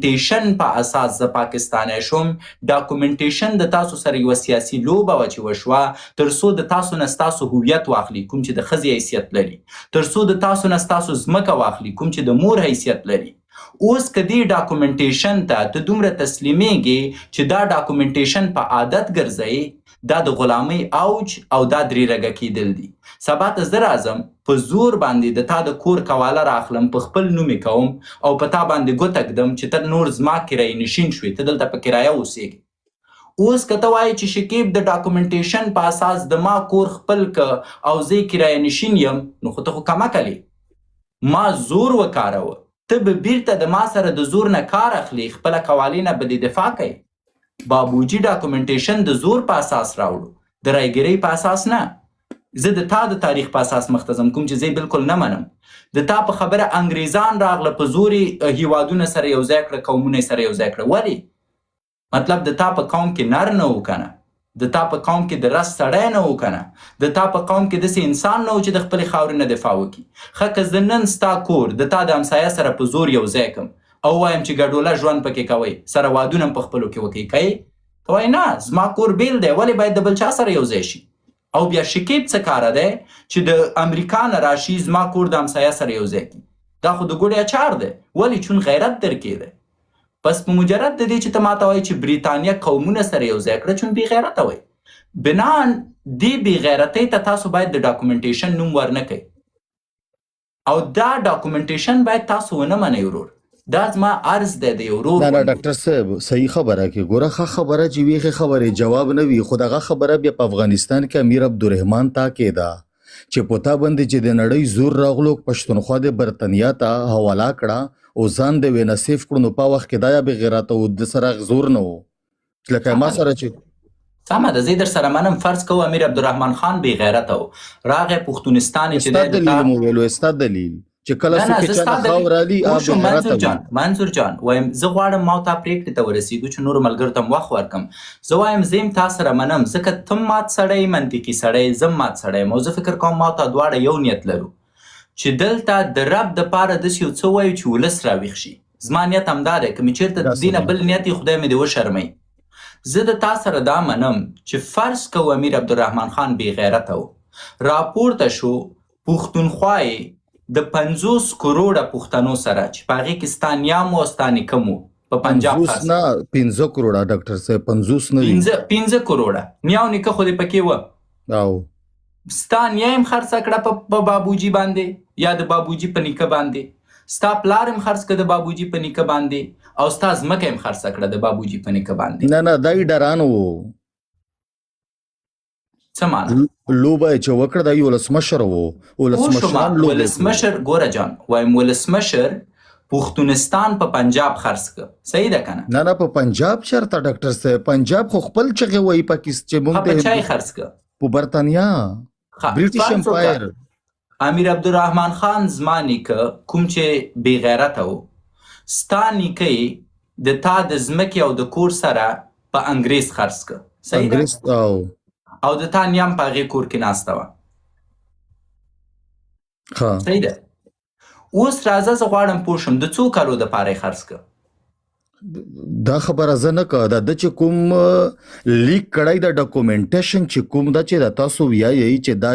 ډاکومنټیشن په اساس زه پاکستانی شوم. ډاکومنټیشن د تاسو سره یوه سیاسي لوبه وه چې وشوه تر څو د تاسو نه ستاسو هویت واخلي کوم چې د ښځې حیثیت لري، تر څو د تاسو نه ستاسو ځمکه واخلي کوم چې د مور حیثیت لري. اوس که دې ډاکومنټیشن ته ته دومره تسلیمیږي چې دا ډاکومنټیشن په عادت ګرځوي، دا د غلامۍ اوج او دا درې رګه کیدل دي. سبا ته زه راځم په زور باندې د تا د کور کواله راخلم، په خپل نوم یې کوم او په تا باندې ګوته ږدم چې ته نور زما کرایه نشین شوې، ته دلته په کرایه اوسېږې. اوس که ته وایې چې شکیب د ډاکومنټیشن په اساس د ما کور خپل که او زه کرایه نشین یم، نو خو ته خو کمکلې، ما زور وکاروه، ته به بیرته د ما سره د زور نه کار اخلي، خپله قوالې نه به دې دفاع کوي. بابوجي ډاکومنټیشن د زور په اساس راوړو، د رایګرۍ په اساس نه. زه د تا د تاریخ په اساس مخ ته ځم، کوم چې زه بالکل نه منم. د تا په خبره انګریزان راغله، په زور یې هیوادونه سره یو ځای کړه، قومونه سره یو ځای کړه. ولې؟ مطلب د تا په قوم کې نر نه و که نه، د تا په قوم کې د رس سړی نه و که نه، د تا په قوم کې داسې انسان نه و چې د خپلې خاورې نه دفاع وکړي. ښه که زه نن ستا کور د تا د همسایه سره په زور یو ځای کړم او وایم چې ګډوله ژوند پکې کوئ، سره وادونه هم په خپلو کې وکړئ، کوئ؟ ته وایي نه، زما کور بیل دی، ولې باید د بل چا سره یو ځای شي؟ او بیا شکیب څه کاره دی چې د امریکا نه راشي زما کور د همسایه سره یو ځای کړي؟ دا خو د ګوډې اچار دی. ولې؟ چون غیرت درکې دی. پس په مجرد د دې چې ته ماته وایي چې بریتانیا قومونه سره یو ځای کړه، چون بې غیرته وایي. بنان دې بې غیرتۍ ته تاسو باید د ډاکومنټیشن نوم ورنه کوئ، او دا ډاکومنټیشن باید تاسو ونه منئ ورور. دا زما عرض دی د یو ورور. نه ډاکټر صاحب صحیح خبره کې ګوره، ښه خبره چې ویښې خبرې جواب نه وي، خو دغه خبره بیا په افغانستان کې امیر عبدالرحمن تا کې ده چې په تا باندې چې د نړۍ زور راغلو، پښتونخوا د برتنیا ته حواله کړه او ځان د وینه سیف کړو، نو په وخت کې دا یا بې غیرته و، د سره زور نه و لکه ما سره چې سمه ده. زه در سره منم، فرض کوو امیر عبدالرحمن خان بې غیرته و، راغی پښتونستان چې ستا دلیل مو ویلو، ستا دلیل چې کله څوک چا نه خاورالي منظور جان وایم، زه غواړم ما تا پرېکړې ته ورسېږو چې نورو ملګرو ته م وخت ورکړم. زه وایم زه یم تا سره منم، ځکه ته مات سړی، منطقي سړی، زه مات سړی یم، او زه فکر کوم ما تا دواړه یو نیت لرو چې دلته د رب دپاره داسې یو څه وایو چې ولس راویښ شي. زما نیت همدا دی، که مې چېرته د دې نه بل نیت یې خدای مې دې وشرموي. زه د تا سره دا منم چې فرض کوو امیر عبدالرحمن خان بې غیرته و، راپورته شو پښتونخوا یې د 50 کروړه پښتنو سره چې په هغې کې ستا نیام و ستا نیکه مو په پنجاب خاص نه 15 کروړه ډاکټر صاحب 50 نه وي 15 کروړه نیاو نیکه خو دې پکې وه، او ستا نیا هم خرڅه کړه په بابوجي باندې یا د بابوجي په نیکه باندې، ستا پلار هم خرڅ کړه د بابوجي په نیکه باندې، او ستا ځمکه هم خرڅه کړه د بابوجي په نیکه باندې. نه دا یې ډران و، څه معنی لوبه چې وکړه دا یې ولسمشر و، ولسمشر ګوره جان وایم، ولسمشر پښتونستان په پنجاب خرڅ کړه، صحیح ده که نه؟ نه په پنجاب چېرته ډاکټر صاحب، پنجاب خو خپل چغې وایي پاکستان چې مونږ په چا یې خرڅ کړه؟ په برتانیا برټش امپایر. امیر عبدالرحمن خان زما نیکه کوم چې بې غیرته و، ستا نیکه یې د تا د ځمکې او د کور سره په انګریز خرڅ کړه، صحیح ده؟ او د تا نیا هم په هغې کور کې ناسته وه، صحیح ده؟ اوس راځه زه غواړم پوه شم د څو کالو دپاره یې خرڅ کړه؟ دا خبره زه نه که دا چې کوم لیک کړی د ډاکومنټیشن چې کوم دا چې د تاسو ویایي چې دا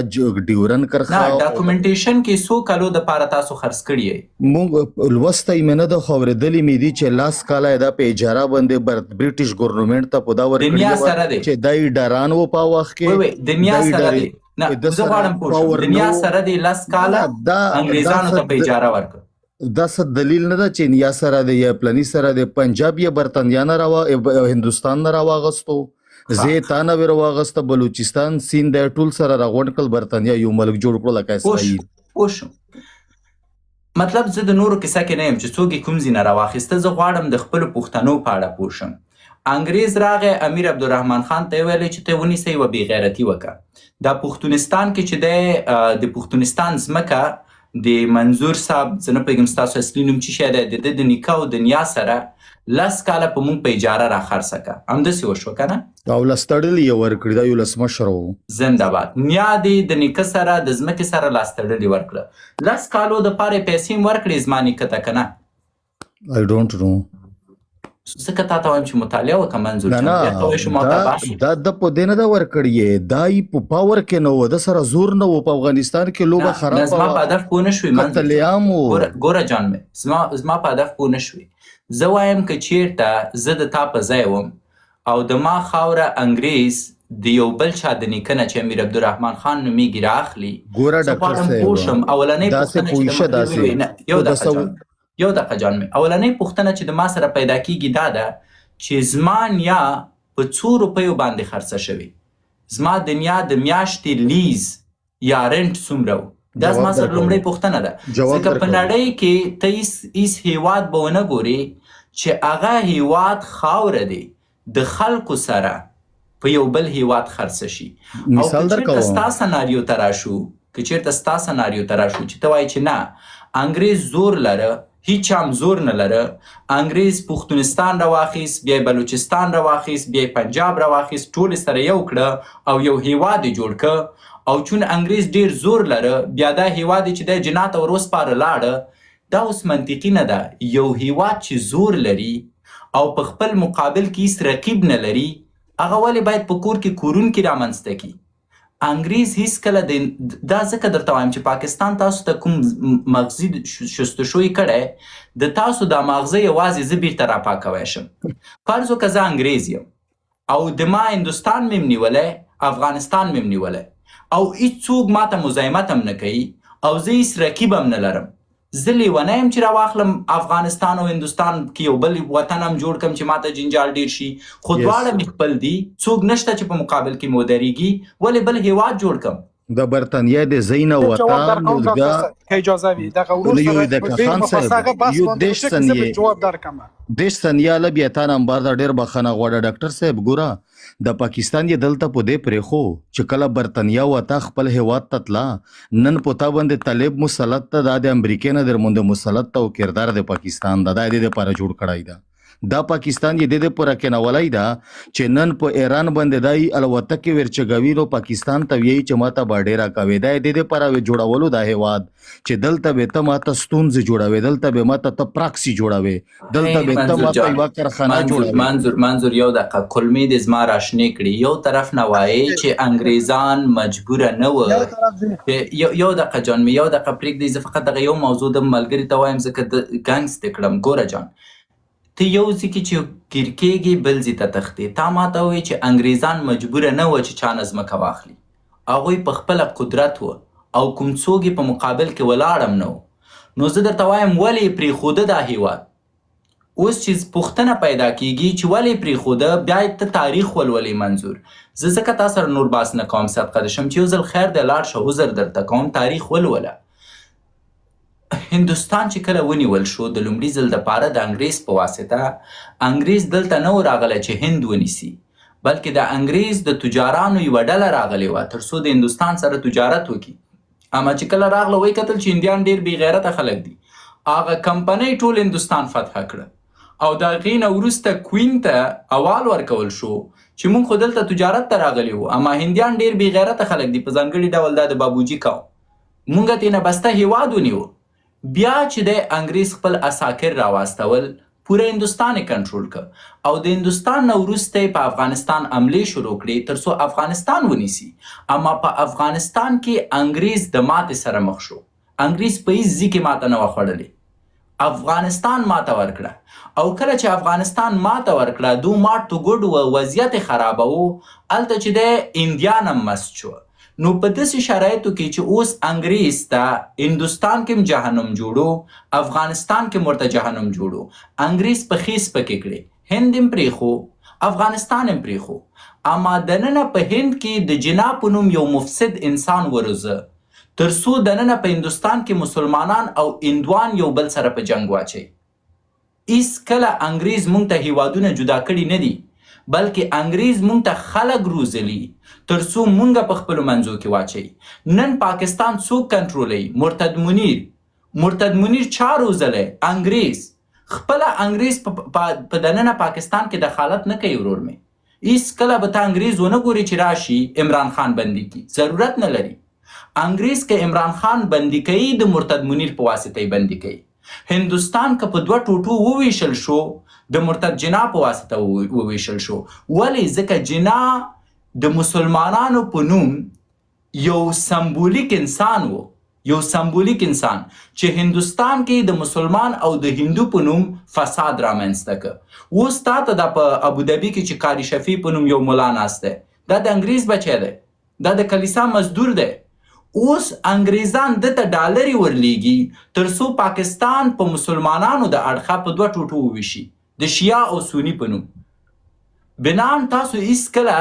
ډیورن کرښه نه ډاکومنټیشن کې څو کالو دپاره تاسو خرڅ کړي یې؟ موږ لوستی مې نه ده خو اورېدلې مې دي چې لاس کاله یې دا په اجاره باندې برټش ګورنمنټ ته په دا ورکړي چې دا یې ډران و په وخت کې د نیا سره دی. نه زه غواړم پوه شم د نیا سره دی لس کاله انګریزانو ته په اجاره ورکړه، دا څه دلیل نه ده چې نیا سره دی یا پلنی سره دی، پنجاب یا برتانیا نه هندوستان نه راواغستو، زه تا نه وی راواغسته، بلوچستان سیند دی ټول سره راغونډ کړل، برتانیا یو ملک جوړ کړو لکه اسرائیل. پوه شم، مطلب زه د نورو کیسه کې نه یم چې څوک یې کوم ځای نه راواخیسته، زه غواړم د خپلو پښتنو په اړه پوه شم. انګریز راغی امیر عبدالرحمن خان ته یې ویلی چې ته ونیسه یوه بې غیرتي وکړه، دا پښتونستان کې چې دی د پښتونستان ځمکه د منظور صاحب، زه نه پوهېږم ستاسو اصلي نوم څه شی دی، د ده د نیکه او د نیا سره 10 کاله په مونږ په اجاره راخرڅه کړه، همداسې وشوه که نه؟ او لاسته-ړلي یې ورکړي، دا یو ولسمشر و. زنده‌باد. نیا دې د نیکه سره د ځمکې سره لاسته-ړلي ورکړه، 10 کالو دپاره یې پیسې هم ورکړې زما نیکه ته که نه؟ I don't know. ځکه تا ته وایم چې مطالعه وکړه منظور نه جان، بیا ته وایې شو ما ته بحث دا د په دې نه ده ورکړی، دا یې په پاور کې نه و، د سره زور نه و، په افغانستان کې لوبه نه خرابه زما په وه، هدف پوه نه شوې منظور قتل عام و. ګوره جان مې زما په هدف پوه نه شوې. زه وایم که چیرته زه د تا په ځای وم او د ما خاوره انګریز د یو بل چا د نیکه نه چې امیر عبدالرحمن خان نومیږي رااخلي، ګوره زه ډاکټر غواړم پوه شم. صاحب اولنۍ داسې پوښتنه چې پوه د شه، مخکې وویې، نه داسې یو دقیقه جان مې، اولنۍ پوښتنه چې د ما سره پیدا کېږي دا ده چې زما نیا په څو روپیو باندې خرڅه شوې، زما د نیا د میاشتې لیز یا رنټ څومره و؟ دا جواب زما سره درکوم. لومړۍ پوښتنه ده. جواب ځکه په درکوم. نړۍ کې ته هیڅ هیواد به ونه ګورې چې هغه هیواد خاوره دی د خلکو سره په یو بل هیواد خرڅه شي. او مثال که چېرته درکوم. ستا سناریو ته راشو، که چېرته ستا سناریو ته راشو چې ته وایې چې نه انګریز زور لره، هیچ هم زور نه لره، انګریز پښتونستان راواخیست، بیا یې بلوچستان راواخیست، بیا یې پنجاب راواخیست، ټول سره یو کړه او یو هیواد یې جوړ کړه. او چون انګریز ډیر زور لره، بیا دا هیواد چې دی جنات ور وسپاره لاړه. دا اوس منطقي نه ده. یو هیواد چې زور لري او په خپل مقابل کې هیڅ رقیب نه لري، هغه ولې باید په کور کې کورونکي رامنځته کړي؟ انګریز هیڅکله دا ځکه درته وایم چې پاکستان تاسو ته کوم مغزي شستشوی کړی، د تاسو دا مغزه یوازې زه بیرته راپاکوی شم. فرض وکړه زه انګریز یم او د ما هندوستان مې نیولی، افغانستان مې نیولی او هیڅوک ماته مزاحمت هم نه کوي او زه هیڅ رقیب هم نه لرم. زه لیونی یم چې راواخلم افغانستان او هندوستان کې یو بل وطن هم جوړ کړم چې ماته جنجال ډیر شي، خو دواړه مې خپل دي، څوک نشته چې په مقابل کې مې ودرېږي، ولې بل هیواد جوړ کړم؟ د برتانیا د زینه وطن نورګا که اجازه وي دغه یو د خان صاحب یو دیش ثانیې جواب درکم. دیش ثانیه له بیا تا نمبر دا ډیر بخنه غواړه ډاکټر صاحب. ګوره د پاکستان یې دلته په دې پرېخو چې کله برتانیا وتا خپل هیواد ته تلا، نن پتا باندې طالب مسلط ته د امریکا نه در مونږ مسلط ته او کردار د پاکستان د دې لپاره جوړ کړای دا دا پاکستان یې د پوره کې نولای دا چې نن په ایران باندې دای الوتکه ورچګوي نو پاکستان ته وی چې ماته باډیرا کوي دا د دې لپاره جوړولو دا هیواد چې دلته به ته ماته ستونز جوړوي، دلته به ماته ته پراکسی جوړوي، دلته به ته ماته یو کارخانه جوړوي. منظور یو دقیقه کلمې د زما راشنې کړي. یو طرف نه وایي چې انګریزان مجبوره نه و، یو دقیقه جان مې، یو دقیقه پرېږدئ، زه فقط دغه یو موضوع د ملګري ته وایم ځکه د ګنګس دې کړم. ګوره جان، ته یو ځای کې چې ګیر کېږي بل ځای ته تښتې. تا ماته وایي چې انګریزان مجبوره نه وه چې چا نه ځمکه واخلي، هغوی په خپله قدرت وه او کوم څوک یې په مقابل کې ولاړ هم نه و. نو زه درته وایم ولې یې پرېښوده دا هیواد؟ اوس چې پوښتنه پیدا کېږي چې ولې یې پرېښوده، بیا ته تاریخ ولولې منظور. زه ځکه تا سره نور بحث نه کوم صدقه د شم چې یو ځل خیر دی لاړ شه، عذر درته کوم، تاریخ ولوله. هندوستان چې کله ونیول شو د لومړي ځل دپاره د انګریز په واسطه، انګریز دلته نه و راغلی چې هند ونیسي، بلکې د انګریز د تجارانو یوه ډله راغلې وه تر څو د هندوستان سره تجارت وکړي. اما چې کله راغله وی کتل چې هندیان ډېر بې غیرته خلک دي، هغه کمپنۍ ټول هندوستان فتح کړه او د هغې نه وروسته کوین ته احوال ورکول شو چې موږ خو دلته تجارت ته راغلي وو، اما هندیان ډېر بې غیرته خلک دي، په ځانګړي ډول دا د بابوجي قوم، موږ ترېنه بسته هیواد ونیو. بیا چې د انګریز خپل اساکر راواستول، پوره هندوستان یې کنټرول کړ او د هندوستان نه وروسته یې په افغانستان حملې شروع کړې تر څو افغانستان ونیسي. اما په افغانستان کې انګریز د ماتې سره مخ شو. انګریز په هیڅ ځای کې ماته نه وه خوړلې، افغانستان ماته ورکړه او کله چې افغانستان ماته ورکړه دو ماټ تو ګډ و، وضعیت یې خرابه و، هلته چې د هندیان هم مست شو. نو په داسې شرایطو کې چې اوس انګریز ته هندوستان کې هم جهنم جوړو، افغانستان کې هم ورته جهنم جوړو، انګریز په خیس پکې کړې، هند هم پرېښو، افغانستان هم پرېښو. اما دننه په هند کې د جنا په نوم یو مفسد انسان وروزه تر څو دننه په هندوستان کې مسلمانان او هندوان یو بل سره په جنګ واچوي. هیڅکله انګریز موږ ته هیوادونه جدا کړي نه دي، بلکې انګریز موږ ته خلک روزلي تر څو موږ په خپلو منځو کې واچوي. نن پاکستان څوک کنټرولوي؟ مرتد منیر چا روزلی؟ انګریز. خپله انګریز په دننه پاکستان کې دخالت نه کوي. ورور مې هیڅکله به ته انګریز ونه ګوري چې راشي عمران خان بندي کړي، ضرورت نه لري. انګریز که عمران خان بندي کوي د مرتد منیر په واسطه یې بندي کوي، هندوستان که په 2 ټوټو وویشل شو د مرتد جنا په واسطه وویشل شو. ولې؟ ځکه جنا د مسلمانانو په نوم یو سمبولیک انسان و، یو سمبولیک انسان چې هندوستان کې د مسلمان او د هندو په نوم فساد رامنځته که. اوس تا ته دا په ابوظبي کې چې قاری شفیع په نوم یو ملا ناست دی، دا د انګریز بچی دی، دا د کلیسا مزدور دی. اوس انګریزان دته ډالري ورلیږي تر څو پاکستان په مسلمانانو د اړخه په 2 ټوټو وویشي، د شیعه او سني په نوم. بنان تاسو هیڅکله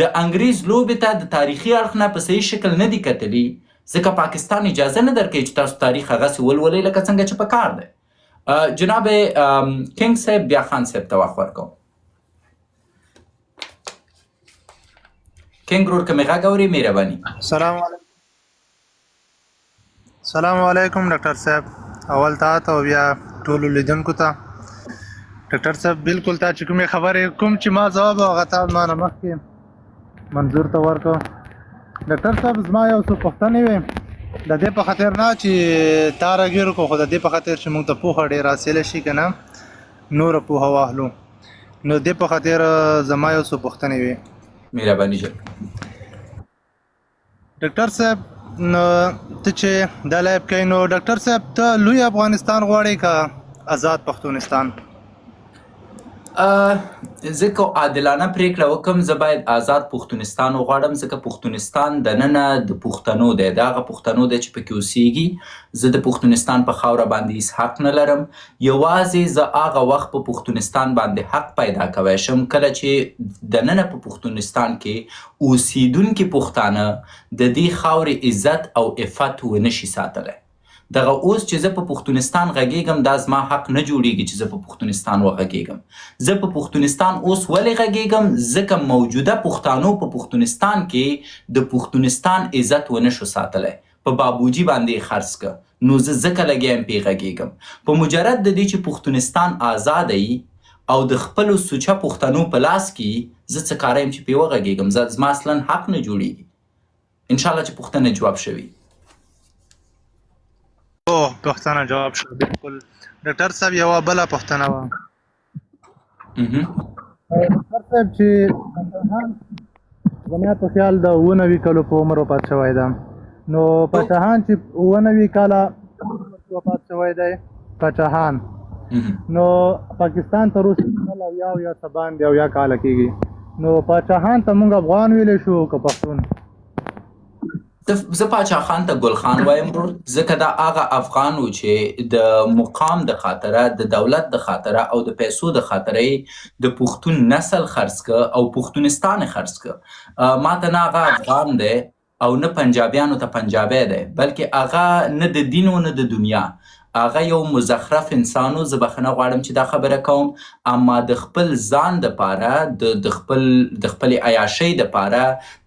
د انګریز لوبې ته د تاریخي اړخ نه په صحیح شکل نه دي کتلي، ځکه پاکستان اجازه نه درکوي چې تاسو تاریخ هغسې ولولئ لکه څنګه چې پکار دی. جناب کینګ صاحب بیا خان صاحب ته وخت ورکوم. کینګ ورور که مې غږ اورې مهرباني. سلام علیکم ډاکټر صاحب، اول تا او بیا ټولو لیدونکو ته. ډاکټر صاحب بالکل تا چې کومې خبرې کوم چې ما ځواب هغه تا ما نه مخکې منظور ته ورکړو. ډاکټر صاحب زما یو څه پوښتنې وې، د دې په خاطر نه چې تا راګیر کو، خو د دې په خاطر چې موږ ته پوهه ډېره حاصله شي که نه نوره پوهه واخلو، نو دې په خاطر زما یو څه پوښتنې وې. مهرباني جان. ډاکټر صاحب نو ته چې دا لایب کوي، نو ډاکټر صاحب ته لوی افغانستان غواړئ که آزاد پښتونستان؟ زه که عادلانه پرېکړه وکړم زه باید آزاد پښتونستان وغواړم، ځکه پښتونستان دننه د پښتنو دی، د هغه پښتنو دی چې پکې اوسېږي. زه د پښتونستان په خاوره باندې هېڅ حق نه لرم. یوازې زه هغه وخت په پښتونستان باندې حق پیدا کوی شم کله چې دننه په پښتونستان کې اوسېدونکي پښتانه د دې خاورې عزت او عفت ونه شي ساتلی. دغه اوس چې زه په پښتونستان غږیږم دا زما حق نه جوړیږي چې زه په پښتونستان وغږیږم. زه په پښتونستان اوس ولې غږیږم؟ ځکه موجوده پښتانو په پښتونستان کې د پښتونستان عزت ونه شو ساتلی، په بابوجي باندې خرڅ که، نو زه ځکه لګیم پې غږیږم. په مجرد د دې چې پښتونستان آزاده وي او د خپلو سوچه پښتنو په لاس کې زه څه کاره یم چې پې وغږیږم، زما اصلا حق نه جوړیږي. انشاءالله چې پوښتنه جواب شوي. پښتنه جواب شو. بالکل ډاکټر صاحب یوه بله پښتنه وه. ډاکټر صاحب چې پاچاهان زما په خیال د 90 کلو په عمر وفات شوی ده، نو پاچاهان چې 90 کاله وفات شوی دی پاچاهان، نو پاکستان تر اوسه یا څه باندې 90 کاله کېږي، نو پاچاهان ته موږ افغان ویلی شو که پښتون؟ زه پاچا خان ته ګل خان وایم ورور، ځکه دا هغه افغان و چې د مقام د خاطره، د دولت د خاطره او د پیسو د خاطره د پښتون نسل خرڅ که او پښتونستان خرڅ که. ما ته نه هغه افغان دی او نه پنجابیانو ته پنجابی دی، بلکې هغه نه د دین و نه د دنیا، هغه یو مزخرف انسان و. زه بخښنه غواړم چې دا خبره کوم، اما د خپل ځان دپاره، د خپلې عیاشۍ دپاره،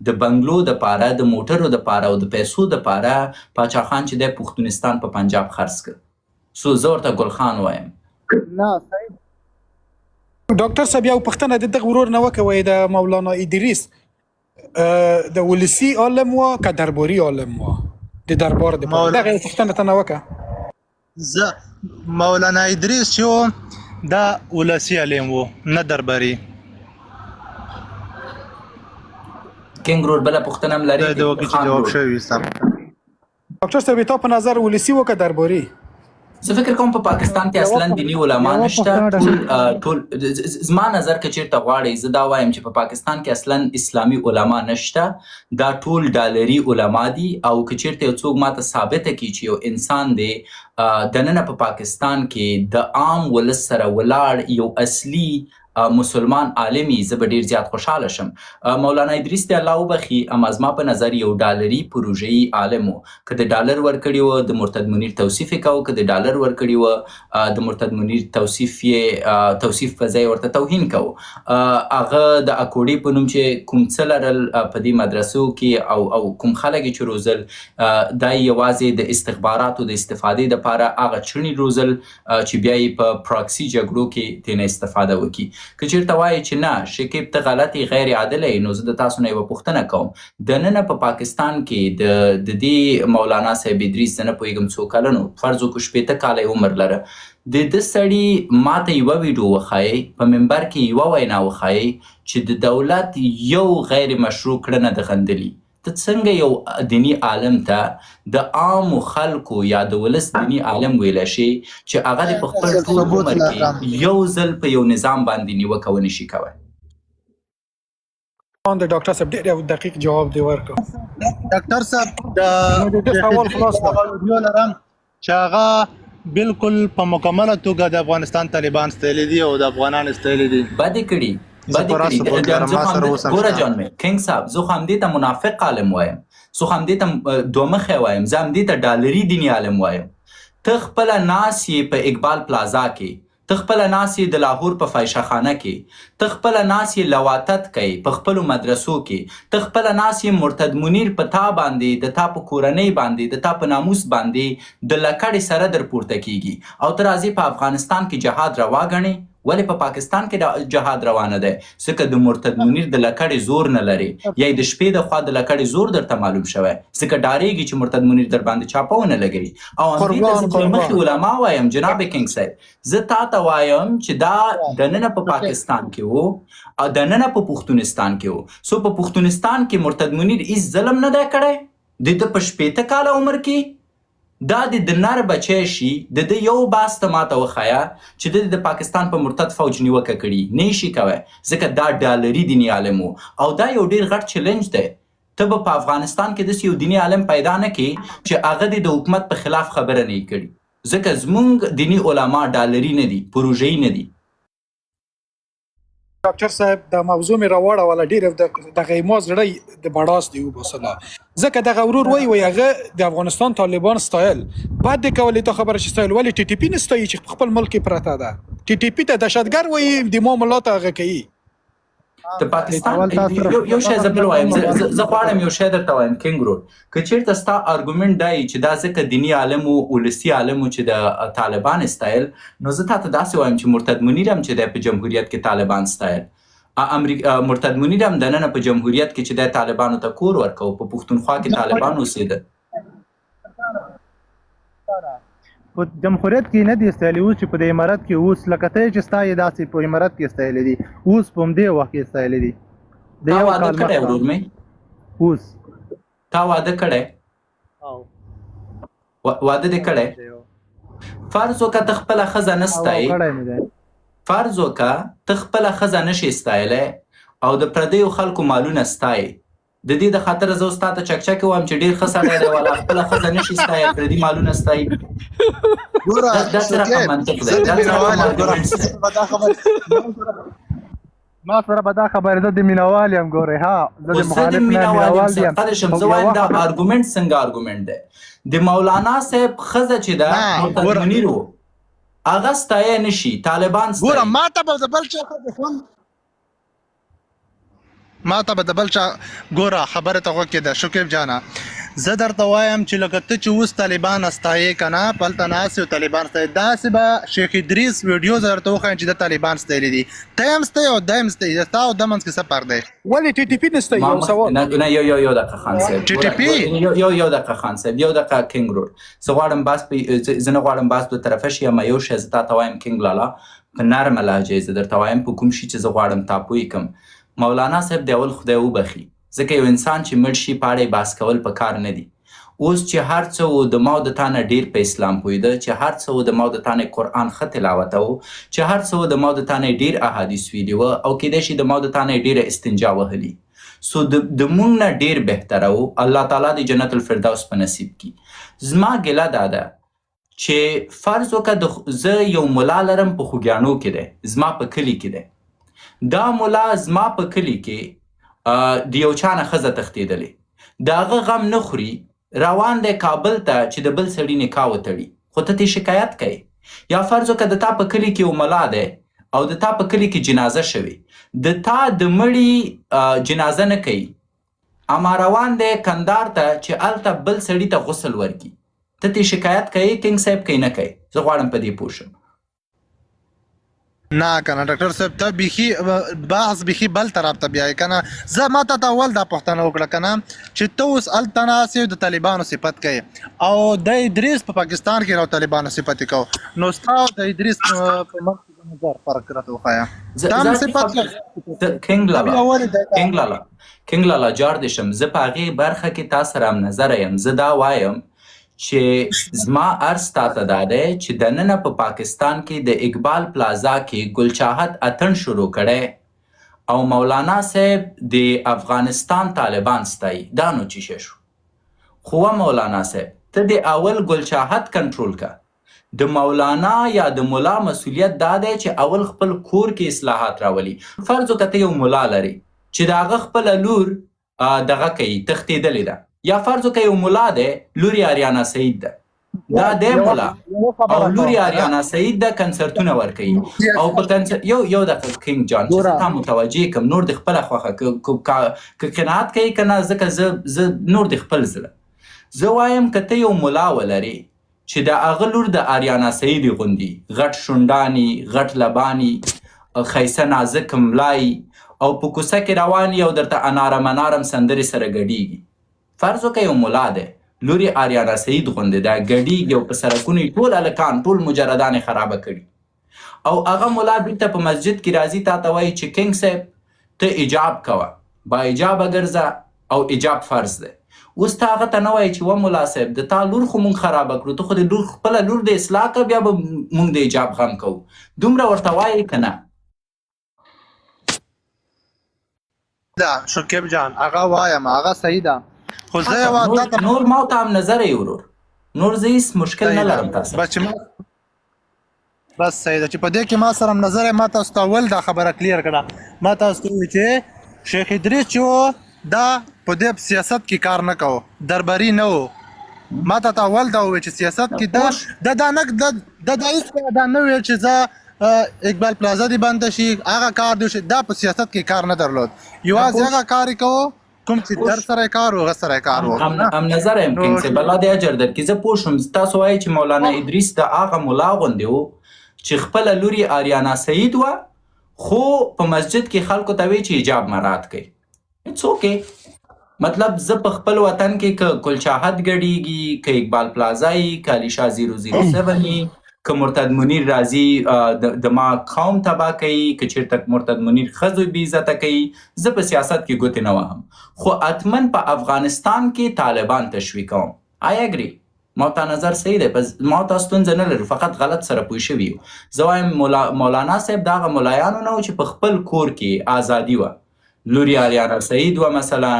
د بنګلو دپاره، د موټرو دپاره او د پیسو دپاره پاچا خان چې دی پښتونستان په پنجاب خرڅ کړ. سو زه ورته ګل خان وایم. نه صحیح. ډاکټر صاحب یو پوښتنه د دغه ورور نه وکوئ، د مولانا ادریس د ولسي عالم و که درباري عالم و؟ د دربار دپاره دغه پوښتنه ته نه وکړه. زه مولانا ادریس چې و دا ولسي عالم و نه درباري. کینګ ورور بله پوښتنه هم لري؟ د وګي چې جواب شوی سم. ډاکټر صاحب تا په نظر ولسي و که درباري؟ زه فکر کوم په پاکستان کې اصلا دیني علما نشته. ټول زما نظر که چیرته غواړئ زه دا وایم چې په پاکستان کې اصلا اسلامي علما نشته، دا ټول ډالري علما دي. او که چیرته یو څوک ماته ثابته کړي چې یو انسان دی دننه په پاکستان کې د عام ولس سره ولاړ یو اصلي مسلمان عالمي، زه به ډېر زیات خوشحاله شم. مولانا ادریس دی الله وبخي، اما زما په نظر یو ډالري پروژه‌یي عالم و. که د ډالر ورکړي وه د مرتد منیر توصیف یې کوه، که د ډالر ورکړي وه د مرتد منیر توصیف په ځای ورته توهین کوه. هغه د اکوړې په نوم چې کوم څه لرل په دې مدرسو کې او کوم خلک یې چې روزل، دا یوازې د استخباراتو د استفادې دپاره هغه چڼې روزل چې بیا یې په پراکسي جګړو کې ترېنه استفاده وکړي. که چیرته وایي چې نه شکیب ته غلطي غیر عادله یې، نو زه د تاسو نه یوه پوښتنه کوم. دننه په پاکستان کې د دې مولانا صاحب ادریس زه نه پوهېږم څو کلن و، فرض وکړو 80 کاله عمر لره، د ده سړي ماته یوه ویډیو وښایئ، په منبر کې یوه وینا وښایئ چې د دولت یو غیر مشروع کړنه د غندلي. ته څنګه یو دیني عالم ته د عامو خلکو یا د ولس دیني عالم ویلی شي چې هغه دې په خپل ټول عمر کې یو ځل په یو نظام باندې نیوکه ونه شي کوی؟ د ډاکټر صاحب ډېر دقیق جواب دی ورکړ. ډاکټر صاحب د سوال خلاص ویډیو لرم چې هغه بالکل په مکمله توګه د افغانستان طالبان ستایلی دي او د افغانان ستایلی دي. بدې کړي ګوره جان مې کنګ صاحب، زه خو همدې ته منافق عالم وایم، زه خو همدې ته دومخی وایم، زه همدې ته ډالري دیني عالم وایم. ته خپله ناست یې په اقبال پلازا کې، ته خپله ناست یې د لاهور په فایشه خانه کې، ته خپله ناست یې لواتت کوي په خپلو مدرسو کې، ته خپله ناست یې مرتد منیر په تا باندې، د تا په کورنۍ باندې، د تا په ناموس باندې د لکړې سره در پورته کیږي، او ته راځې په افغانستان کې جهاد روا ګڼې. ولې په پاکستان کې جهاد روانه ده؟ ځکه د مرتد منیر د لکړې زور نه لري، یا د شپې د خوا د لکړې زور درته معلوم شوی، ځکه ډارېږي چې مرتد منیر در باندې چاپه ونه لګوي. او همدې ته زه مخکې علما وایم جناب کنګ صاحب، زه تا ته وایم چې دا دننه په پاکستان کې و او دننه په پښتونستان کې و. سو په پښتونستان کې مرتد منیر هیڅ ظلم نه دی کړی، د ده په 80 کاله عمر کې دا د نر بچی شي. د ده یو باس ته ماته وښایه چې د پاکستان په مرتد فوج نیوکه کړي، نه شي کوی، ځکه دا ډالري دیني عالم و. او دا یو ډېر غټ چیلنج دی. ته به په افغانستان کې داسې یو دیني عالم پیدا نه کړي چې هغه د حکومت په خلاف خبره نه کړي، ځکه زمونږ دیني علما ډالري نه دي، پروژه‌یي نه دي. ډاکټر صاحب دا موضوع مې راوړوله ډېر دغه ما زړه د بړاس دی وباسله، ځکه دغه ورور وایي هغه د افغانستان طالبان ستایل، بعد د کولی ته خبره چې ستایل، ولې ټي ټي پي نه ستایي چې خپل ملک کې پرته ده؟ ټي ټي پي ته دهشتګر وایي، د ما ملا ته هغه کوي. د پاکستان یو شی زه بل وایم، زه غواړم یو شی درته وایم کنګ ورور، که چېرته ستا ارګومنټ دا چې دا ځکه دیني عالم و، ولسي عالم و چې د طالبان ستایل، نو زه تا ته داسې وایم چې مرتد منیر هم چې دی په جمهوریت کې طالبان ستایل، مرتد منیر هم دننه په جمهوریت کې چې دی طالبانو ته کور ورکو، په پښتونخوا کې طالبان اوسېده. په جمهوریت کې نه دي ستایلي، اوس چې په د امارت کې اوس لکه ته چې ستا یې داسې په امارت کې ستایلي دي، اوس په همدې وخت کې ستایلي دي. تا واده کړی ورور مې؟ اوس تا واده کړی؟ واده دې کړی؟ فرض وکړه ته خپله ښځه نه ستایې، فرض وکړه ته خپله ښځه نشې ستایلی او د پردیو خلکو مالونه ستایې، د دې د خاطر زه اوس تا ته چکچکې وایم چې ډېر ښه سړی دی والا خپله ښځه نشي ستایی، پردي مالونه ستایي. دا څه رقم منطق دی؟ دا څه رقم ارګومنټس دی؟ ما سره به دا خبره زه د مینوال یم ګورې، ها زه د مخالف نه مینوال یم. قدر شم زه وایم دا ارګومنټ څنګه ارګومنټ دی؟ د مولانا صاحب ښځه چې ده مرتد منیر و، هغه ستایی نشي، طالبان ستایي. ګوره ما ته به د بل چا ګوره خبره ته غوږ کېده شکیب جانه، زه درته وایم چې لکه ته چې اوس طالبان ستایې که نه، په هلته ناست یې او طالبان ستایي، داسې به شیخ ادریس ویډیو زه درته وښایم چې د طالبان ستایلي دي، ته هم ستایي او دا هم ستایي، د تا او ده منځ کې څه فرق دی؟ ولې ټي ټي پي نه ستایي؟ یو سوال نه یو دقیقه خان صاحب، ټي ټي پي یو دقیقه خان صاحب، یو دقیقه کنګ ورور، زه غواړم باس دو طرفه شي، اما یو شی زه تا ته وایم کنګ لالا په نرمه لهجه زه درته وایم، په کوم شي چې زه غواړم تا پوه کړم. مولانا صاحب د اول خدای وبخي، ځکه یو انسان چې مړ شي په اړه یې بحث کول په کار نه دي. اوس چې هر څه و د ما او د تا نه ډېر په اسلام پوهېده، چې هر څه و د ما او د تا نه قرآن ښه تلاوته و، چې هر څه و د ما او د تا نه ډېر احادیث ویلي وه، او کیدای شي د ما او د تا نه ډېره استنجا وهلي، سو د مونږ نه ډېر بهتره و. الله تعالی د جنت الفردوس په نصیب کړي. زما ګیله دا ده چې فرض وکړه زه یو ملا لرم په خوږیاڼو کې دی، زما په کلي کې دی، دا ملا زما په کلي کې د یو چا نه ښځه تښتېدلې، د هغه غم نه خوري، روان دی کابل ته چې د بل سړي نکاح وتړي، خو ته ترې شکایت کوي. یا فرض وکړه د تا په کلي کې یو ملا دی او د تا په کلي کې جنازه شوې، د تا د مړي جنازه نه کوي، اما روان دی کندهار ته چې هلته بل سړي ته غسل ورکړي، ته ترې شکایت کوي کنګ صاحب کوي نه کوي؟ زه غواړم په دې پوه شم. نه کنه ډاکټر صاحب ته بیخي بحث بیخي بل طرف ته بیایي کنه زه ما ته اول دا پوښتنه وکړه کنه چې ته اوس هلته ناست د طالبانو صفت کوي او د ادریس په پاکستان کې راو طالبانو صفت کوي نو ستا او د ادریس په منځ کې د نظر فرق راته وښایه دا هم صفت کینګ لالا جار دې شم زه په هغې برخه کې تا سره هم نظره یم زه دا وایم چې زما عرض تاته دا دی چې دننه په پاکستان کې د اقبال پلازا کې ګل چاهت اتن شروع کړی او مولانا صاحب د افغانستان طالبان ستایي دا نو چی شو خو مولانا صاحب ته د اول ګل چاهت کنټرول کا د مولانا یا د مولا مسؤلیت دا دی چې اول خپل کور کې اصلاحات راولي فرض وکړه یو مولا لري چې د هغه خپله لور دغه کوي تښتېدلې ده یا فرض وکړه یو مولا دی لور یې آریانا سعید ده دا دی مولا او لور یې آریانا سعید ده کنسرتونه ورکوي او په یو دقیقه کینګ جان چې تا متوجه کم نور د خپله خوښه که قناعت کوي که نه ځکه زه نور د خپل زړه زه وایم که ته یو مولا ولري چې د هغه لور د آریانا سعید غوندي غټ شونډاني غټ لباني ښایسته نازک ملای او په کوڅه کې روان او درته انارم انارم سندرې سره ګډیږي فرض وکړه یو مولا دی لور یې آریانا سعید غوندې ده ګډیږي او په سړکونو یې ټول هلکان ټول مجردان یې خرابه کړي او هغه مولا بیرته په مسجد کې راځي تا ته وایي چې کینګ صاحب ته ایجاب کوه با ایجابه ګرځه او ایجاب فرض دی اوس ته هغه ته نه وایي چې و مولا صاحب د تا لور خو مونږ خرابه کړو ته خو د لور خپله لور د اصلاح که بیا به مونږ د ایجاب غم کوو دومره ورته وایي که نه دا شکیب جان هغه وایم هغه صحیح ده خو زه نور ما ته هم نظر یې ورور نور زه هیڅ مشکل نه لرم تاسو بس صحیح ده چې په دې کې ما سره هم نظر ما تاسو ته اول دا خبره کلیر کړه ما تاسو ته وویل چې شیخ ادریس چې دا په دې سیاست کې کار نه کوو درباري نه و ما ته اول دا وویل چې سیاست کې دا هیڅ دا نه ویل چې زه اقبال پلازا دی بند شي هغه کار دی دا په سیاست کې کار نه درلود یوازې هغه کار یې کوو کوم چې در سره کار و هغه سره کار و هم نظر یم کینګ صاحب الله دې اجر درکړي زه پوه شوم تاسو وایئ چې مولانا ادریس د هغه ملا غوندې و چې خپله لور یې آریانا سعید وه خو په مسجد کې خلکو ته وایي چې حجاب مراعات کوي اټس اوکې مطلب زه په خپل وطن کې که ګل چاهت ګډیږي که اقبال پلازا یي که علیشاه 007 یي که مرتد منیر راځي د ما قوم تباه کوي که چېرته مرتد منیر ښځو بې عزته کوي زه په سیاست کې ګوتې نه وهم خو حتما په افغانستان کې طالبان تشویق کوم آی اګري ما ته نظر صحیح دی ما ته ستونزه نه لري فقط غلط سره پوه شوي یو زه وایم مولانا صاحب د هغه ملایانو نه و چې په خپل کور کې ازادي وه لور یې آریانا سعید وه مثلا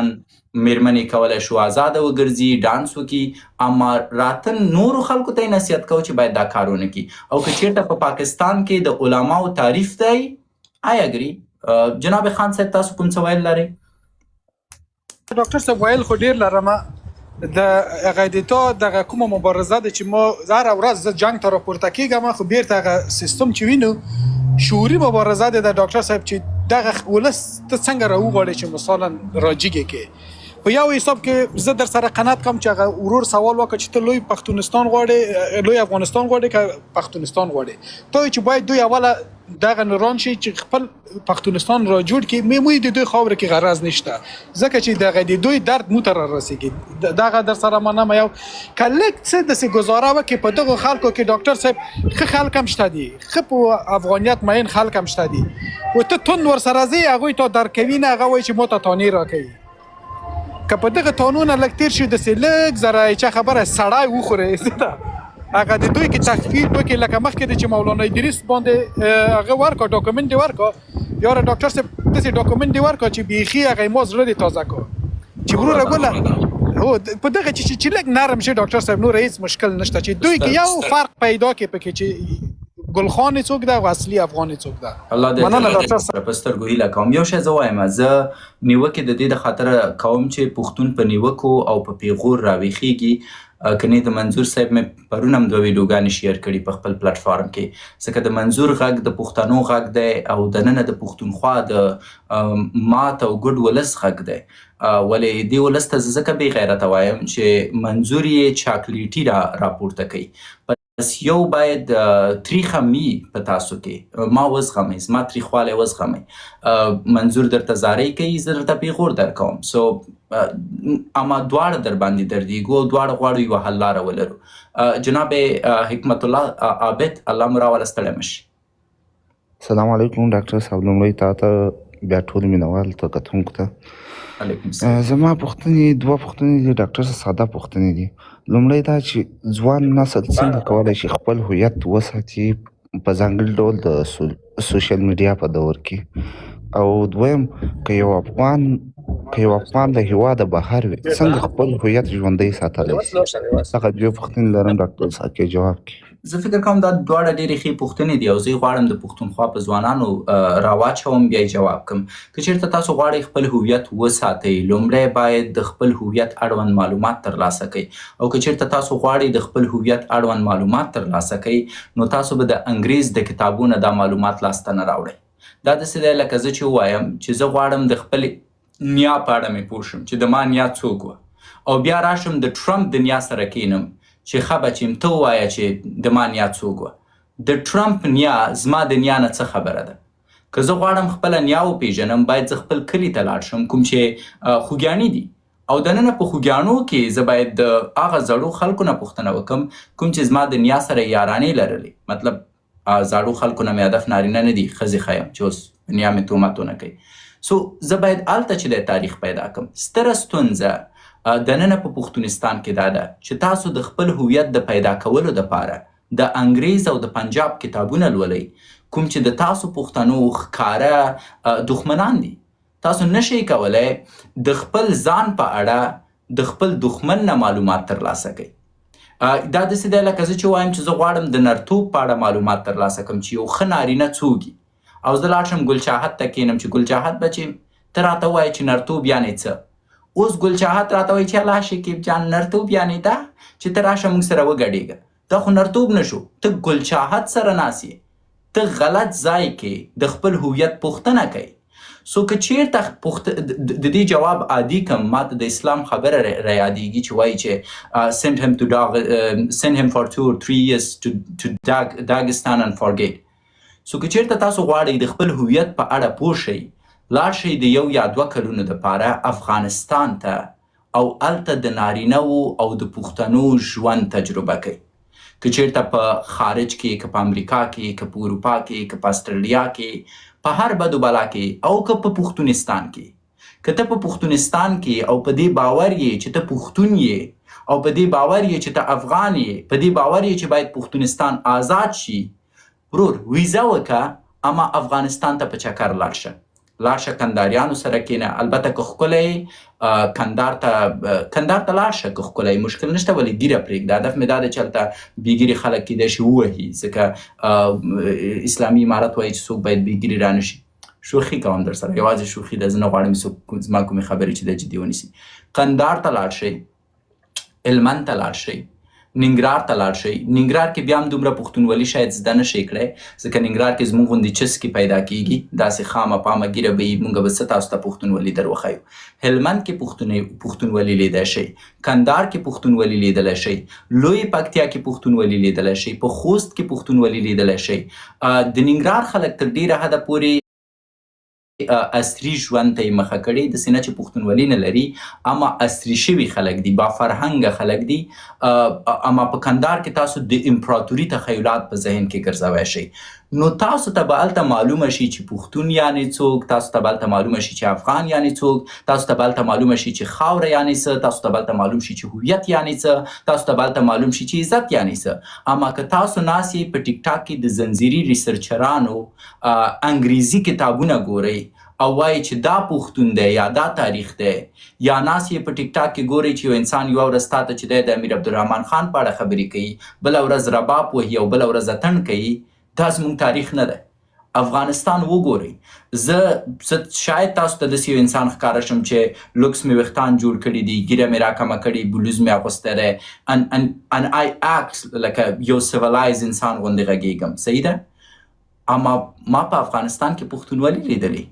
میرمنې کولی شو آزاده وګرځي ډانس وکړي اما راته نورو خلکو ته یې نصیحت کوو چې باید دا کار ونه کړي او که چېرته په پاکستان کې د علماو تعریف دی آی اګري جناب خان صاحب تاسو کوم څه ویل لرئ ډاکټر صاحب ویل خو ډېر لرمه د هغه د تا دغه کومه مبارزه ده چې ما هره ورځ زه جنګ ته راپورته کېږم خو بیرته هغه سیستم چې وینو شعوري مبارزه ده د ډاکټر صاحب چې دغه ولس ته څنګه راوغواړي چې مثلا راجیږي کې په یو حساب کې زه در سره قناعت کوم چې هغه ورور سوال وکړه چې ته لوی پښتونستان غواړې لوی افغانستان غواړې که پښتونستان غواړې ته چې باید دوی اوله دغه نوران شي چې خپل پښتونستان را جوړ کړي موږ د دوی خاوره کې غرض نشته ځکه چې دغه د دوی درد مو ته رارسېږي دغه در سره منم یو که لږ څه داسې ګزاره وکړي په دغو خلکو کې ډاکټر صاحب ښه خلک هم شته دي ښه په افغانیت مین خلک هم شته دي و ته تند ورسره ځې هغوی ته درکوي نه هغه وایي چې ما ته تانې راکوي که په دغه تانونه لږ تېر شي داسې لږ ذره چا خبره سړی وخورې هغه د دوی کې تخفیف وکړي لکه مخکې د چې مولانا ادریس باندې هغه ورکړه ډاکومنټ یې ورکړه یاره ډاکټر صاحب داسې ډاکومنټ یې ورکړه چې بیخي هغه ما زړه دې تازه کړه چې وروره ګله هو په دغه چې لږ نرم شي ډاکټر صاحب نور هیڅ مشکل نشته چې دوی کې یو فرق پیدا کړي پکې چې ګلخان څوک ده او اصلي افغان څوک ده الله دې په سترګو هیله کوم یو شی زه وایم زه نیوکې د دې د خاطره کوم چې پښتون په نیوکو او په پیغور راویښېږي کنې د منظور صاحب مې پرون هم دوه ویډیوګانې شیر کړي په خپل پلیټفارم کې ځکه د منظور غږ د پښتنو غږ دی او دننه د پښتونخوا د مات او ګډ ولس غږ دی ولې دې ولس ته زه ځکه بې غیرته وایم چې منظور یې چاکلیټي راپورته کوي یو باید تریخه می په تاسو کې ما وزغمئ زما تریخوالی وزغمئ منظور درته زارۍ کوي زه درته پیغور درکوم سو اما دواړه در باندې دردیږو او دواړه غواړو یوه حل لاره ولرو جناب حکمت الله عابد الله مو راوله ستړی مه شي السلام علیکم ډاکټر صاحب لومړی تا ته بیا ټول مینوال ته کتونکو ته علیکم السلام زما پوښتنې دوه پوښتنې دي ډاکټر صاحب ساده پوښتنې دي لومړی دا چې ځوان نسل څنګه کولی شي خپل هویت وساتي په ځانګړي ډول د سوشل میډیا په دور کې او دویم که یو افغان د هېواده بهر وي څنګه خپل هویت ژوندی ساتلی شي هغه دوې پوښتنې لرم ډاکټر صاحب کې جواب کړي زه فکر کوم دا دواړه ډېرې ښې پوښتنې دي او زه غواړم د پښتونخوا په ځوانانو راواچوم بیا یې جواب کړم که چېرته تاسو غواړئ خپل هویت وساتئ لومړی باید د خپل هویت اړوند معلومات ترلاسه کړئ او که چېرته تاسو غواړئ د خپل هویت اړوند معلومات ترلاسه کړئ نو تاسو به د انګریز د کتابونو دا معلومات لاسته نه راوړئ دا داسې دی لکه زه چې ووایم چې زه غواړم د خپل نیا په اړه مې پوه شم چې د ما نیا څوک وه او بیا راشم د ټرمپ د نیا سره کینم چې ښه بچیم ته ووایه چې د ما نیا څوک وه د ټرمپ نیا زما د نیا نه څه خبره ده که زه غواړم خپله نیا وپېژنم باید زه خپل کلي ته لاړ شم کوم چې خوږیاڼي دي او دننه په خوږیاڼو کې زه باید د هغه زړو خلکو نه پوښتنه وکړم کوم چې زما د نیا سره یارانې لرلې مطلب زړو خلکو نه مې هدف نارینه نه دي ښځې ښیم چې اوس نیا مې تهمت ونه کوي سو زه باید هلته چې د تاریخ پیدا کړم ستره ستونزه دننه په پښتونستان کې دا ده چې تاسو د خپل هویت د پیدا کولو دپاره د انګریز او د پنجاب کتابونه لولئ کوم چې د تاسو پښتنو ښکاره دښمنان دي تاسو نشئ کولی د خپل ځان په اړه د خپل دښمن نه معلومات ترلاسه کوئ دا داسې دی لکه زه چې وایم چې زه غواړم د نرتوب په اړه معلومات ترلاسه کړم چې یو ښه نارینه څوک او زه لاړ شم ګل چاحت ته کښېنم چې ګل چاحت بچې ته راته ووایې چې نرتوب یعنې څه اوس ګل چاحت راته وایي چې الله شکیب جان نرتوب یعنې دا چې ته راشه موږ سره وګډېږه دا خو نرتوب نه شو ته ګل چاحت سره ناست یې ته غلط ځای کې د خپل هویت پوښتنه کوي سو که چېرته د دې جواب عادي کم ماته د اسلام خبره رایادېږي چې وایي چې send him for 2 or 3 years to Dagestan and forget سو که چېرته تاسو غواړئ د خپل هویت په اړه پوه شئ لاړ شئ د 1 یا 2 کلونو دپاره افغانستان ته او هلته د نارینهو او د پښتنو ژوند تجربه کوئ که چېرته په خارج کې که په امریکا کې که په اروپا کې که په استرالیا کې په هر بدو بلا کې او که په پښتونستان کې که ته په پښتونستان کې او په دې باور یې چې ته پښتون یې او په دې باور یې چې ته افغان یې په دې باور یې چې باید پښتونستان آزاد شي ورور ویزه وکړه اما افغانستان ته په چکر لاړ شه کنداریانو سره کینه البته که ښکلی کندار ته لاړ شه که ښکلی مشکل نشته ولې ګیره پرېږده هدف مې دا دی چې هلته بېګیرې خلک کیدای شي ووهي ځکه اسلامي امارت وایي چې څوک باید بېګیرې رانشي شوخي کوم در سره یوازې شوخي ده زه نه غواړم څوک زما کومې خبرې چې ده جدي ونیسي کندهار ته لاړ شئ هلمند ته لاړ شئ ننګرهار ته لاړ شئ ننګرهار کې بیا هم دومره پښتونولي شاید زده نه شئ کړی ځکه ننګرهار کې زموږ غوندې چسکې پیدا کېږي داسې خامه پامه ګیره به وي موږ به څه تاسو ته پښتونولي در وښیو هلمند کې پښتونولي لیدی شئ کندهار کې پښتونولي لیدلی شئ لوی پکتیا کې پښتونولي لیدلی شئ په خوست کې پښتونولي لیدلی شئ د ننګرهار خلک تر ډېره حده پورې عصري ژوند ته یې مخه کړې داسې نه چې پښتونولي نه لري اما عصري شوي خلک دي با فرهنګه خلک دي اما په کندهار کې تاسو د امپراتوري تخیلات په ذهن کې ګرځوی شئ نو تاسو ته به هلته معلومه شي چې پښتون یعنې څوک تاسو ته به هلته معلومه شي چې افغان یعنې څوک تاسو ته به هلته معلومه شي چې خاوره یعنې څه تاسو ته به هلته معلوم شي چې هویت یعنې څه تاسو ته به هلته معلوم شي چې عزت یعنې څه اما که تاسو ناست یې په ټیک ټاک کې د زنځیري ریسرچرانو انګریزي کتابونه ګورئ او وایي چې دا پښتون دی یا دا تاریخ دی یا ناست یې په ټیک ټاک کې ګورئ چې یو انسان یوه ورځ تا ته چې دی د امیر عبدالرحمن خان په اړه خبرې کوي بله ورځ رباب وهي او بله ورځ اتڼ کوي دا زموږ تاریخ نه دی افغانستان وګورئ زه شاید تاسو ته داسې یو انسان ښکاره شم چې لوکس مې ویښتان جوړ کړي دي ګیره مې راکمه کړې بلوز مې اغوستی دی and I act لکه یو سیولایز انسان غوندې غږېږم صحیح ده اما ما په افغانستان کې پښتونولي لیدلی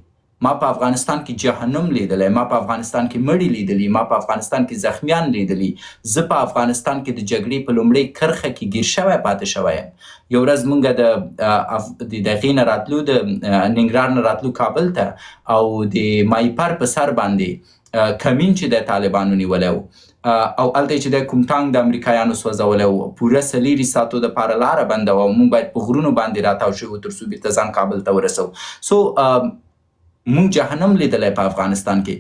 ما په افغانستان کې جهنم لیدلی، ما په افغانستان کې مړي لیدلي، ما په افغانستان کې زخمیان لیدلي. زه په افغانستان کې د جګړې په لومړۍ کرښه کې ګیر شوی پاتې شوی یم. یو ورځ موږ د دغې نه راتلو، د ننګرهار نه راتلو کابل ته، او د مایپر په سر باندې کمین چې د طالبانو نیولی و، او هلته چې د کوم ټانک د امریکایانو سوځولی و، پوره 4 ساعتو دپاره لاره بنده وه او موږ باید په غرونو باندې راتاو شو تر څو بېرته ځان کابل ته ورسو. سو مونږ جهنم لیدلی په افغانستان کې.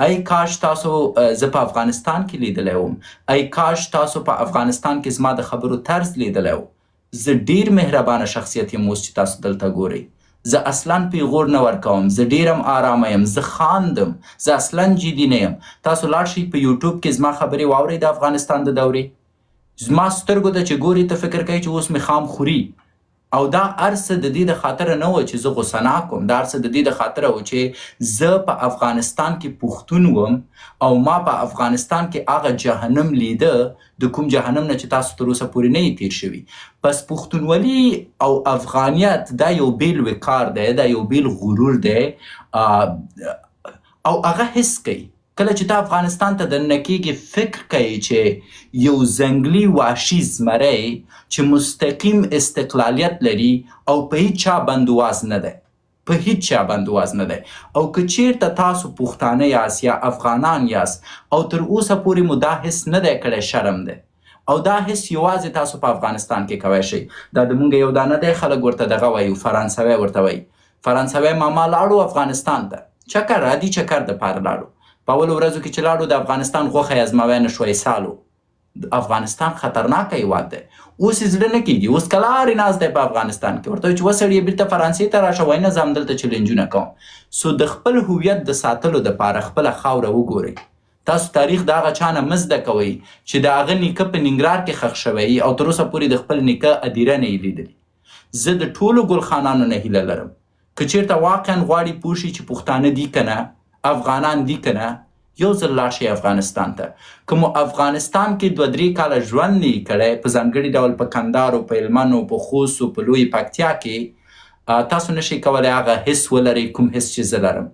ای کاش تاسو زه په افغانستان کې لیدلی وم، ای کاش تاسو په افغانستان کې زما د خبرو طرز لیدلی و. زه ډیر مهربانه شخصیت یم اوس چې تاسو دلته ګورئ. زه اصلا پیغور نه ورکوم، زه ډیرم آرامه یم، زه خاندم، زه اصلا جدي نه یم. تاسو لاړ شئ په یوټیوب کې زما خبرې واورئ د افغانستان د دورې. زما سترګو ته چې ګوري ته فکر کوي چې اوس مې خام خوري. او دا ارڅه د دې د خاطره نه و چې زه غوسه ناک وم، دا ارڅه د دې د خاطره و چې زه په افغانستان کې پښتون وم او ما په افغانستان کې هغه جهنم لیده د کوم جهنم نه چې تاسو تر اوسه پورې نه یې تیر شوي. پس پښتونولي او افغانیت دا یو بیل وقار دی، دا یو بیل غرور دی، او هغه حس کوي. کله چې ته افغانستان ته دننه کېږي فکر کوي چې یو ځنګلي وحشي زمری چې مستقیم استقلالیت لري او په هیڅ چا بندواز نه دی، په هیڅ چا بندواز نه دی. او که چیرته تاسو پښتانه یاست یا افغانان یاست او تر اوسه پورې مو دا حس نه دی کړی، شرم دی. او دا حس یوازې تاسو په افغانستان کې کوی شئ. دا د مونږ یو دانه دی خلک ورته دغه وایي، فرانسوی ورته وایي. فرانسوی ماما لاړو افغانستان ته، چکر عادي چکر دپاره لاړو. په اولو ورځو کې چې لاړو د افغانستان غوښه یې ازموی نه شوی سالو. افغانستان خطرناک هیواد دی. اوس یې زړه نه کېږي، اوس کلارې ناست دی په افغانستان کې. ورته وایي چې وسړیې بېرته فرانسې ته راشه، وایي نه زه همدلته چلنجونه کوم. سو د خپل هویت د ساتلو دپاره خپله خاوره وګورئ. تاسو تاریخ د هغه چا نه مه زده کوئ چې د هغه نیکه په ننګرهار کې ښخ شوی او تر اوسه پورې د خپل نیکه هدیره نه یې لیدلي. زه د ټولو ګلخانانو نه هیله لرم که چیرته واقعا غواړي پوه شي چې پښتانه دي که نه، افغانان دي که نه، یو ځل لاړ شئ افغانستان ته. که مو افغانستان کې 2-3 کاله ژوند نه یې کړی، په ځانګړي ډول په کندهار او په هلمند او په خوست او په لوی پکتیا کې، تاسو نشئ کولی هغه حس ولرئ کوم حس چې زه لرم.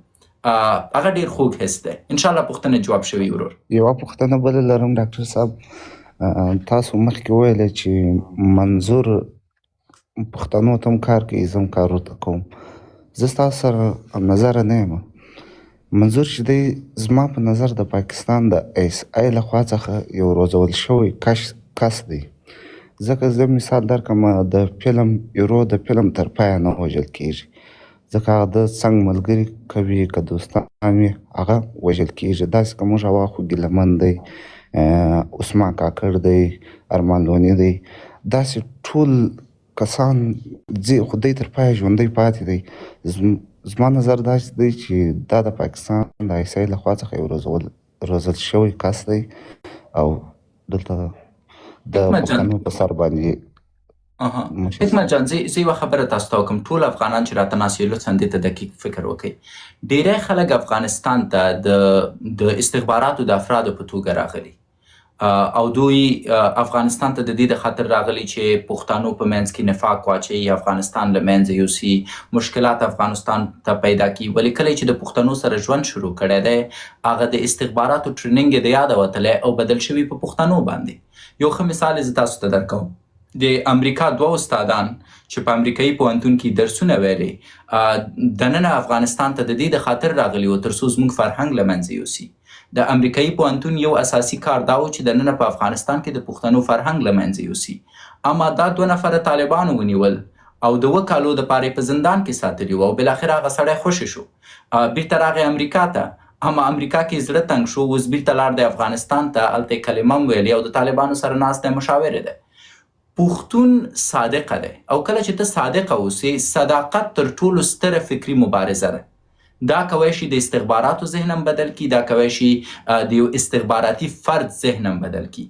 هغه ډېر خوږ حس دی. انشاءالله پوښتنه جواب شوي ورور. یوه پوښتنه بله لرم ډاکټر صاحب. تاسو مخکې ویلی چې منظور پښتنو ته هم کار کوي، زه هم کار ورته کوم. زه ستاسو سره نظره نه یم. منظور چې دی زما په نظر د پاکستان د ISI لخوا څخه یو روزول شوی کس دی. ځکه زه مثال درکړم، د فلم هیرو د فلم تر پایه نه وژل کېږي، ځکه هغه د څنګ ملګري کوي، که دوستان وي هغه وژل کېږي. داسې که موږ هوا ګیلمن دی، عثمان کاکړ دی، ارمان لوني دی، داسې ټول کسان خو دی تر پایه ژوندی پاتې دی. زما نظر دا دی چې دا د پاکستان د ISI لخوا څخه یو روزل شوی کس دی او دلته د پښتنو په سر باندې. حکمت جان، زه یوه خبره تاسو ته وکړم. ټول افغانان چې راته ناست یو لطفا دې ته دقیق فکر وکړئ. ډېری خلک افغانستان ته د استخباراتو د افرادو په توګه راغلي او دوی افغانستان ته د دې د خاطر راغلي چې پښتانو په منځ کې نفاق واچوي، افغانستان له منځه یوسي، مشکلات افغانستان ته پیدا کړي. ولې کله چې د پښتنو سره ژوند شروع کړی دی، هغه د استخباراتو ټریننګ یې د یاده وتلی او بدل شوي په پښتنو باندې. یو ښه مثال یې زه تاسو ته درکوم. د امریکا 2 استادان چې په امریکایي پوهنتون کې درسونه ویلې، دننه افغانستان ته د دې د خاطر راغلي و تر څو زموږ فرهنګ له منځه یوسي. د امریکایي پوهنتون یو اساسي کار دا و چې دننه په افغانستان کې د پښتنو فرهنګ له منځه یوسي. اما دا 2 نفره طالبانو ونیول او د 2 کالو دپاره یې په زندان کې ساتلي وو او بالاخره هغه سړی خوشې شو، بیرته راغی امریکا ته. اما امریکا کې زړه تنګ شو، اوس بیرته لاړ دی افغانستان ته، هلته یې کلمه هم ویلې او د طالبانو سره ناست دی، مشاور دی. پښتون صادقه دی او کله چې ته صادقه اوسې، صداقت تر ټولو ستره فکري مبارزه ده. دا کوی شي د استخباراتو ذهن هم بدل کی، دا کوی شي د یو استخباراتي فرد ذهن هم بدل کی.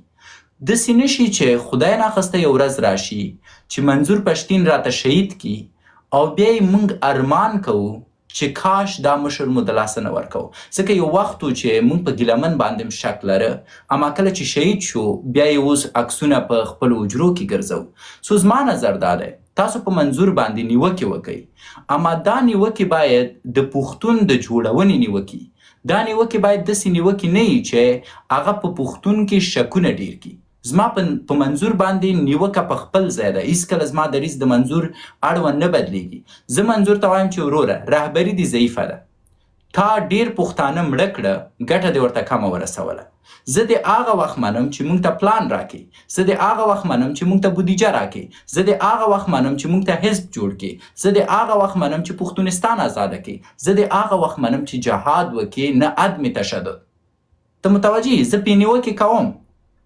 داسې نشي چې خدای ناخواسته یو ورځ راشي چې منظور پښتین راته شهید کی او بیا یې موږ ارمان کوو چې کاش دا مشر مو د لاسه نه ورکوو. ځکه یو وخت و چې موږ په ګیلمن باندې هم شک لره، اما کله چې شهید شو بیا یې اوس عکسونه په خپلو حجرو کې ګرځو. سو زما نظر دا دی تاسو په منظور باندې نیوکې وکئ، اما دا نیوکې باید د پښتون د جوړونې نیوکې، دا نیوکې باید داسې نیوکې نه وي چې هغه په پښتون کې شکونه ډېر کړي. زما په منظور باندې نیوکه په خپل ځای ده، هېڅکله زما دریځ د منظور اړوند نه بدلیږي. زه منظور ته وایم چې وروره رهبري دې ضعیفه ده، تا ډېر پښتانه مړه کړه، ګټه دې ورته کمه ورسوله. زه د هغه وخت منم چې موږ ته پلان راکړي، زه د هغه وخت منم چې موږ ته بودیجه راکړي، زه د هغه وخت منم چې موږ ته حزب جوړ کړي، زه د هغه وخت منم چې پښتونستان آزاده کړي، زه د هغه وخت منم چې جهاد وکړي، نه عدم تشدد. ته متوجه یې؟ زه پې نیوکې کوم،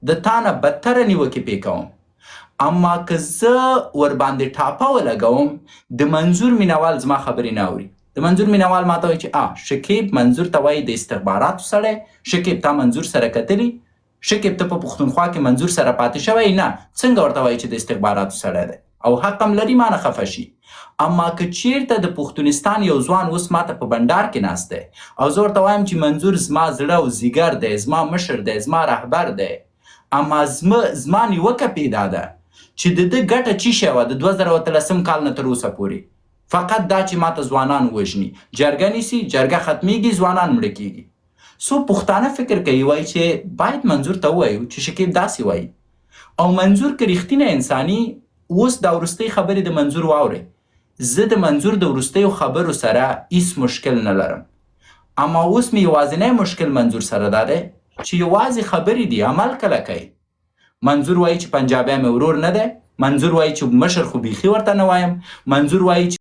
د تا نه بدتره نیوکې پې کوم، اما که زه ورباندې ټاپه ولګوم د منظور مینوال زما خبرې نه اوري. د منظور مینوال ماته وایي چې شکیب منظور ته وایي د استخباراتو سړی، شکیب تا منظور سره کتلي، شکیب ته په پښتونخوا کې منظور سره پاتې شوی؟ نه. څنګه ورته وایي چې د استخباراتو سړی دی؟ او حق هم لري ما نه خفه شي. اما که چیرته د پښتونستان یو ځوان اوس ماته په بنډار کې ناست دی او زه ورته وایم چې منظور زما زړه او ځیګر دی، زما مشر دی، زما رهبر دی، اما زما نیوکه پیدا ده چې د ده ګټه څه شی وه د 2013 کال نه تر اوسه پورې؟ فقط دا چې ماته ځوانان وژني، جرګه نیسي، جرګه ختمیږي، ځوانان مړه کیږي. سو پښتانه فکر کوي وایي چې باید منظور ته ووایو چې شکیب داسې وایي، او منظور که رښتینی انساني اوس دا وروستۍ خبرې د منظور واورئ. زه د منظور د وروستیو خبرو سره هیڅ مشکل نه لرم، اما اوس مې یوازینی مشکل منظور سره دا دی چې یوازې خبرې دي، عمل کله کوي. منظور وایي چې پنجابی مې ورور نه دی، منظور وایي چې مشر خو بیخي ورته نه وایم، منظور وایي چې